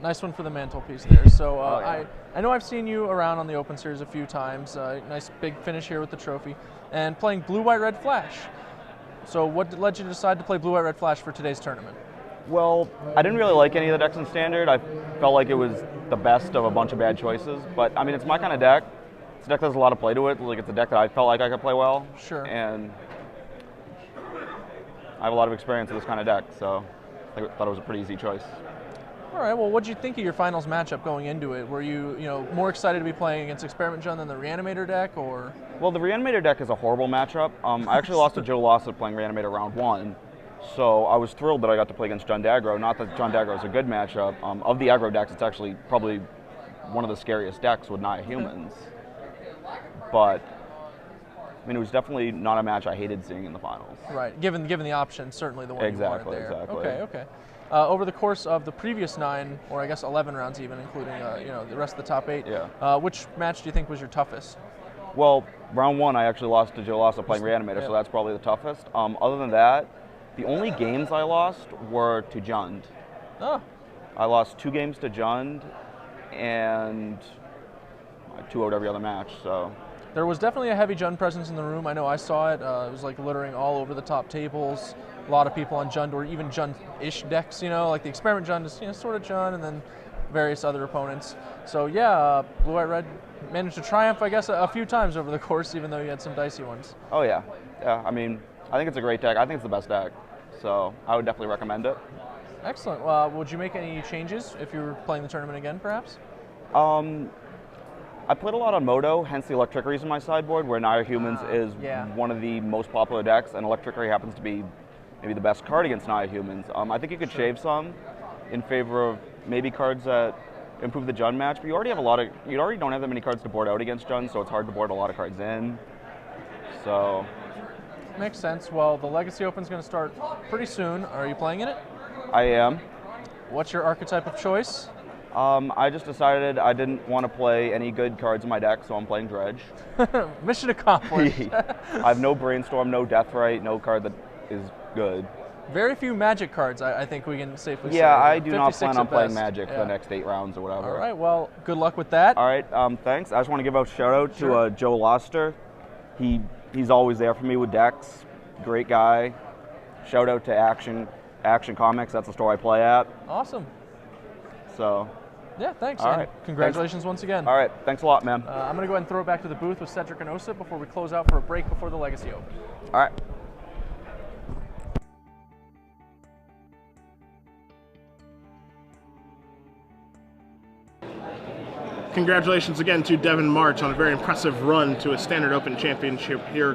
Nice one for the mantelpiece there. So yeah. I know I've seen you around on the Open Series a few times. Nice big finish here with the trophy. And playing Blue, White, Red Flash. So what led you to decide to play Blue, White, Red Flash for today's tournament? Well, I didn't really like any of the decks in Standard. I felt like it was the best of a bunch of bad choices. But, I mean, it's my kind of deck. It's a deck that has a lot of play to it. Like, it's a deck that I felt like I could play well. Sure. And I have a lot of experience with this kind of deck, so I thought it was a pretty easy choice. All right, well, what did you think of your finals matchup going into it? Were you, more excited to be playing against Experiment Jund than the Reanimator deck, or? Well, the Reanimator deck is a horrible matchup. I actually lost to Joe Lossett playing Reanimator round 1, so I was thrilled that I got to play against Jund Aggro. Not that Jund Aggro is a good matchup. Of the aggro decks, it's actually probably one of the scariest decks with Naya Humans. But, I mean, it was definitely not a match I hated seeing in the finals. Right, given the option, certainly the one you wanted there. Exactly. Okay. Over the course of the previous 9, or I guess 11 rounds even, including the rest of the top 8, which match do you think was your toughest? Well, round 1 I actually lost to Joe Lossett playing Reanimator, so that's probably the toughest. Other than that, the only games I lost were to Jund. Oh. I lost 2 games to Jund, and I 2-0'd every other match, so. There was definitely a heavy Jund presence in the room. I know I saw it. It was like littering all over the top tables. A lot of people on Jund, or even Jund-ish decks, like the Experiment Jund is sort of Jund, and then various other opponents. So yeah, Blue, White, Red managed to triumph, I guess, a few times over the course, even though you had some dicey ones. Oh yeah. I mean, I think it's a great deck. I think it's the best deck, so I would definitely recommend it. Excellent. Would you make any changes if you were playing the tournament again, perhaps? I played a lot on Moto, hence the Electrickeries in my sideboard, where Naya Humans is one of the most popular decks, and Electrickery happens to be maybe the best card against Naya Humans. I think you could shave some in favor of maybe cards that improve the Jund match, but you already don't have that many cards to board out against Jund, so it's hard to board a lot of cards in. So. Makes sense. Well, the Legacy Open's going to start pretty soon. Are you playing in it? I am. What's your archetype of choice? I just decided I didn't want to play any good cards in my deck, so I'm playing Dredge. Mission accomplished. I have no Brainstorm, no Deathrite, no card that is good. Very few Magic cards, I think we can safely say. Yeah, I do not plan on playing best. Magic for the next 8 rounds or whatever. All right, well, good luck with that. All right, thanks. I just want to give a shout out to Joe Loster. He's always there for me with decks. Great guy. Shout out to Action Comics. That's the store I play at. Awesome. So. Yeah, thanks. All right. Congratulations once again. All right, thanks a lot, man. I'm going to go ahead and throw it back to the booth with Cedric and Osa before we close out for a break before the Legacy Open. All right. Congratulations again to Devyn March on a very impressive run to a Standard Open championship here.